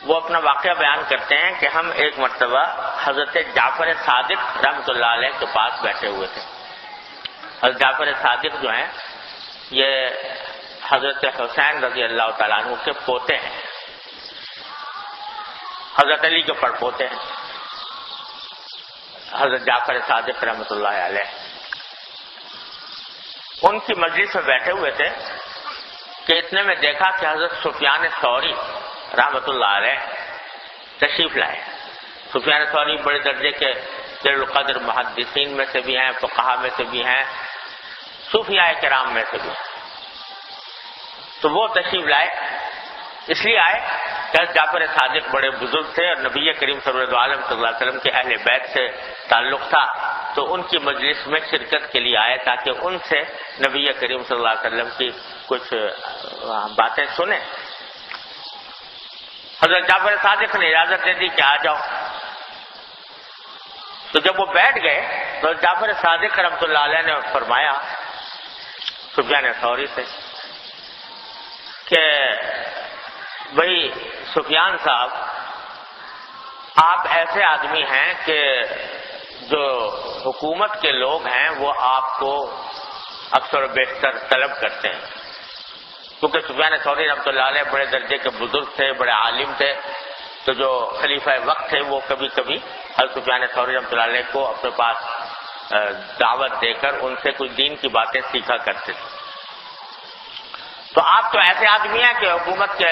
وہ اپنا واقعہ بیان کرتے ہیں کہ ہم ایک مرتبہ حضرت جعفر صادق رحمۃ اللہ علیہ کے پاس بیٹھے ہوئے تھے. حضرت جعفر صادق جو ہیں یہ حضرت حسین رضی اللہ تعالیٰ عنہ کے پوتے ہیں، حضرت علی کے پڑپوتے ہیں، حضرت جعفر صادق رحمۃ اللہ علیہ. ان کی مجلس میں بیٹھے ہوئے تھے کہ اتنے میں دیکھا کہ حضرت سفیان ثوری رحمۃ اللہ علیہ تشریف لائے. سفیان ثوری بڑے درجے کے جلیل القدر محدثین میں سے بھی ہیں، فقہا میں سے بھی ہیں، صوفیاء کرام میں سے بھی ہیں. تو وہ تشریف لائے، اس لیے آئے کہ حضرت جعفر صادق بڑے بزرگ تھے اور نبی کریم صلی اللہ علیہ وسلم کے اہل بیت سے تعلق تھا، تو ان کی مجلس میں شرکت کے لیے آئے تاکہ ان سے نبی کریم صلی اللہ علیہ وسلم کی کچھ باتیں سنیں. حضرت جعفر صادق نے اجازت دے دی کہ آ جاؤ. تو جب وہ بیٹھ گئے تو جعفر صادق رحمۃ اللہ علیہ نے فرمایا سفیان ثوری سے کہ بھائی سفیان صاحب، آپ ایسے آدمی ہیں کہ جو حکومت کے لوگ ہیں وہ آپ کو اکثر و بیشتر طلب کرتے ہیں، کیونکہ سفیان ثوری رحمۃ اللہ علیہ بڑے درجے کے بزرگ تھے، بڑے عالم تھے. تو جو خلیفہ وقت تھے وہ کبھی کبھی حضرت سفیان ثوری رحمۃ اللہ علیہ کو اپنے پاس دعوت دے کر ان سے کچھ دین کی باتیں سیکھا کرتے تھے. تو آپ تو ایسے آدمی ہیں کہ حکومت کے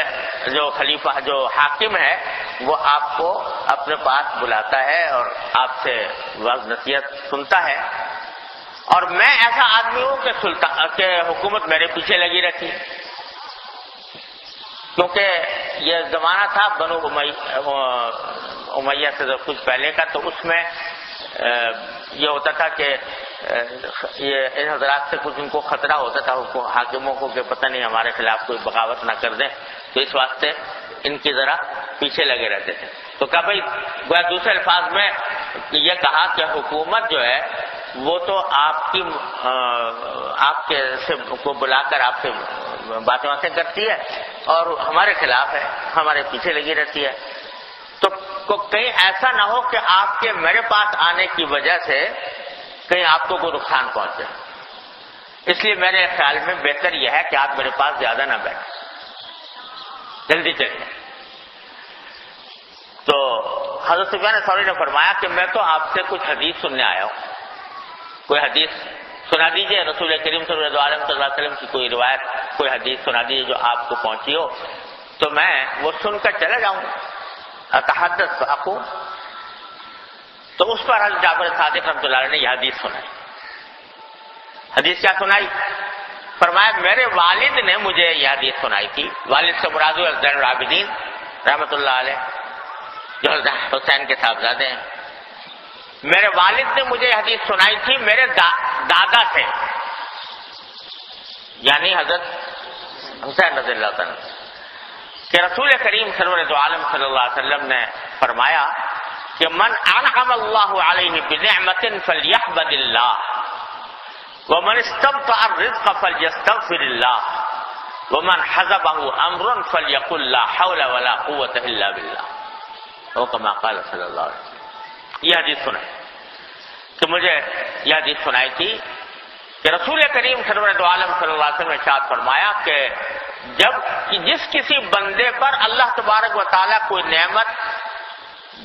جو خلیفہ جو حاکم ہے وہ آپ کو اپنے پاس بلاتا ہے اور آپ سے وعظ نصیحت سنتا ہے، اور میں ایسا آدمی ہوں کہ حکومت میرے پیچھے لگی رہتی ہے. کیونکہ یہ زمانہ تھا بنو امیہ سے کچھ پہلے کا، تو اس میں یہ ہوتا تھا کہ یہ ان حضرات سے کچھ ان کو خطرہ ہوتا تھا حاکموں کو کہ پتہ نہیں ہمارے خلاف کوئی بغاوت نہ کر دیں، تو اس واسطے ان کی ذرا پیچھے لگے رہتے تھے. تو کہا بھائی دوسرے الفاظ میں یہ کہا کہ حکومت جو ہے وہ تو آپ کے سے کو بلا کر آپ سے باتیں کرتی ہے اور ہمارے خلاف ہے، ہمارے پیچھے لگی رہتی ہے. تو کہیں ایسا نہ ہو کہ آپ کے میرے پاس آنے کی وجہ سے کہیں آپ کو کوئی نقصان پہنچے، اس لیے میرے خیال میں بہتر یہ ہے کہ آپ میرے پاس زیادہ نہ بیٹھیں، جلدی چلیں. تو حضرت سفیان ثوری نے فرمایا کہ میں تو آپ سے کچھ حدیث سننے آیا ہوں، کوئی حدیث سنا دیجئے، رسول کریم صلی اللہ علیہ وسلم کی کوئی روایت، کوئی حدیث سنا دیجئے جو آپ کو پہنچی ہو، تو میں وہ سن کر چلا جاؤں. اتحدث فاقول. تو اس پر حضرت جعفر صادق رحمۃ اللہ علیہ نے یہ حدیث سنائی. حدیث کیا سنائی؟ فرمایا میرے والد نے مجھے یہ حدیث سنائی تھی. والد سے مراد زین العابدین رحمۃ اللہ علیہ جو حسین کے صاحبزادے ہیں. میرے والد نے مجھے یہ حدیث سنائی تھی میرے دادا سے، یعنی حضرت حسین رضی اللہ تعالیٰ، کہ رسول کریم سرور عالم صلی اللہ علیہ وسلم نے فرمایا کہ من انعم اللہ علیہ بنعمت فلیحمد اللہ ومن استبطأ الرزق فلیستغفر اللہ ومن حزبه امر فلیقل لا حول ولا قوة الا باللہ، او کما قال صلی اللہ علیہ وسلم. یہ حدیث سنائی کہ مجھے یہ حدیث سنائی تھی کہ رسول کریم سرور عالم صلی اللہ علیہ وسلم نے ارشاد فرمایا کہ جس کسی بندے پر اللہ تبارک و تعالیٰ کوئی نعمت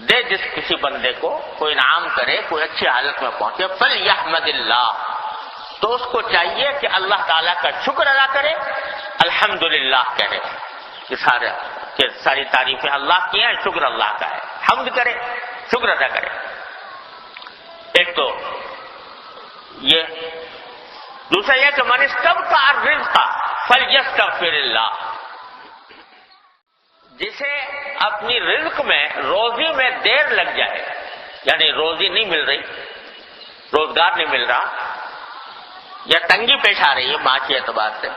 دے، جس کسی بندے کو کوئی انعام کرے، کوئی اچھی حالت میں پہنچے، فلیحمد اللہ، تو اس کو چاہیے کہ اللہ تعالیٰ کا شکر ادا کرے، الحمدللہ کہے کہ ساری تعریفیں اللہ کی ہیں، شکر اللہ کا ہے، حمد کرے، شکر ادا کرے. ایک تو یہ، دوسرا یہ کہ من استبطأ الرزق فلیستغفر اللہ، جسے اپنی رزق میں روزی میں دیر لگ جائے، یعنی روزی نہیں مل رہی، روزگار نہیں مل رہا یا تنگی پیش آ رہی ہے معاشی اعتبار سے،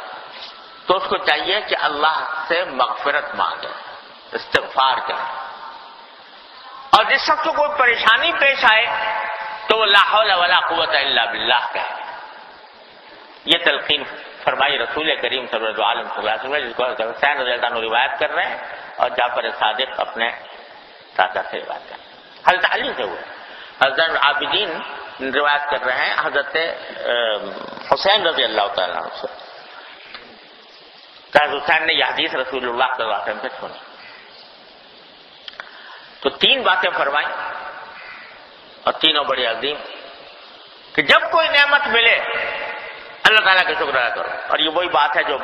تو اس کو چاہیے کہ اللہ سے مغفرت مانگے، استغفار کرے. اور جس شخص کو کوئی پریشانی پیش آئے تو وہ لا حول ولا قوت الا باللہ کہے. یہ تلقین فرمائی رسول کریم صلی اللہ علیہ وسلم، جس کو حسین رضی اللہ عنہ روایت کر رہے ہیں اور جعفر صادق اپنے چاچا سے بات کریں. حضرت علی سے ہوئے. حضرت عابدین روایت کر رہے ہیں حضرت حسین رضی اللہ تعالیٰ عنہ سے. حضرت حسین نے یہ حدیث رسول اللہ صلی اللہ علیہ وسلم سے سنی تو 3 باتیں فرمائیں اور تینوں بڑی عظیم کہ جب کوئی نعمت ملے اللہ تعالیٰ کا شکر ادا کرو. اور یہ وہی بات ہے جو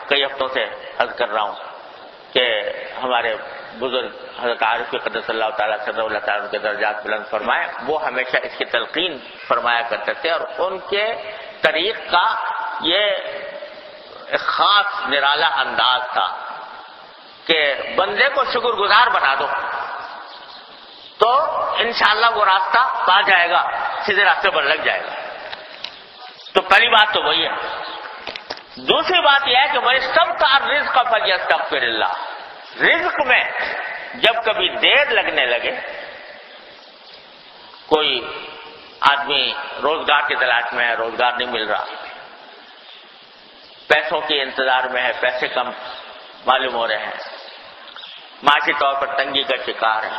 کئی ہفتوں سے عرض کر رہا ہوں کہ ہمارے بزرگ حضرت عارف قدس اللہ تعالیٰ صدر اللہ تعالیٰ کے درجات بلند فرمائے وہ ہمیشہ اس کی تلقین فرمایا کرتے تھے اور ان کے طریق کا یہ خاص نرالا انداز تھا کہ بندے کو شکر گزار بنا دو تو انشاءاللہ وہ راستہ پا جائے گا, سیدھے راستے پر لگ جائے گا. تو پہلی بات تو وہی ہے. دوسری بات یہ ہے کہ وہ سب کا رزق فلیستغفر اللہ. رزق میں جب کبھی دیر لگنے لگے, کوئی آدمی روزگار کی تلاش میں ہے, روزگار نہیں مل رہا, پیسوں کے انتظار میں ہے, پیسے کم معلوم ہو رہے ہیں, معاشی طور پر تنگی کا شکار ہے,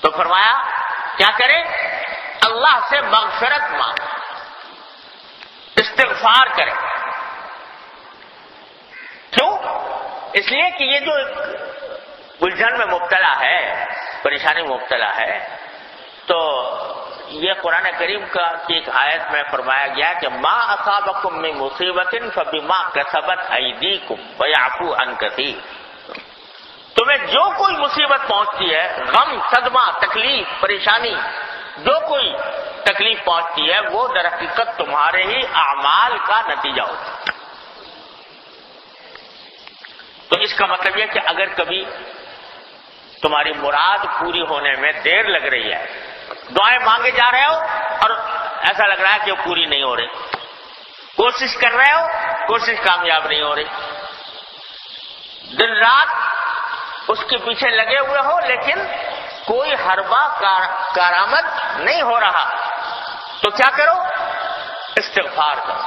تو فرمایا کیا کرے؟ اللہ سے مغفرت مانگ, استغفار کرے. کیوں؟ اس لیے کہ یہ جو الجھن میں مبتلا ہے, پریشانی میں مبتلا ہے, تو یہ قرآن کریم کی ایک آیت میں فرمایا گیا کہ ما اصابکم من مصیبت فبما کسبت ایدیکم ویعفو عن کثیر. تمہیں جو کوئی مصیبت پہنچتی ہے, غم, صدمہ, تکلیف, پریشانی, جو کوئی تکلیف پہنچتی ہے وہ در حقیقت تمہارے ہی اعمال کا نتیجہ ہوتا ہے. تو اس کا مطلب یہ کہ اگر کبھی تمہاری مراد پوری ہونے میں دیر لگ رہی ہے, دعائیں مانگے جا رہے ہو اور ایسا لگ رہا ہے کہ وہ پوری نہیں ہو رہی, کوشش کر رہے ہو, کوشش کامیاب نہیں ہو رہی, دن رات اس کے پیچھے لگے ہوئے ہو لیکن کوئی حربہ کارآمد نہیں ہو رہا, تو کیا کرو؟ استغفار کرو.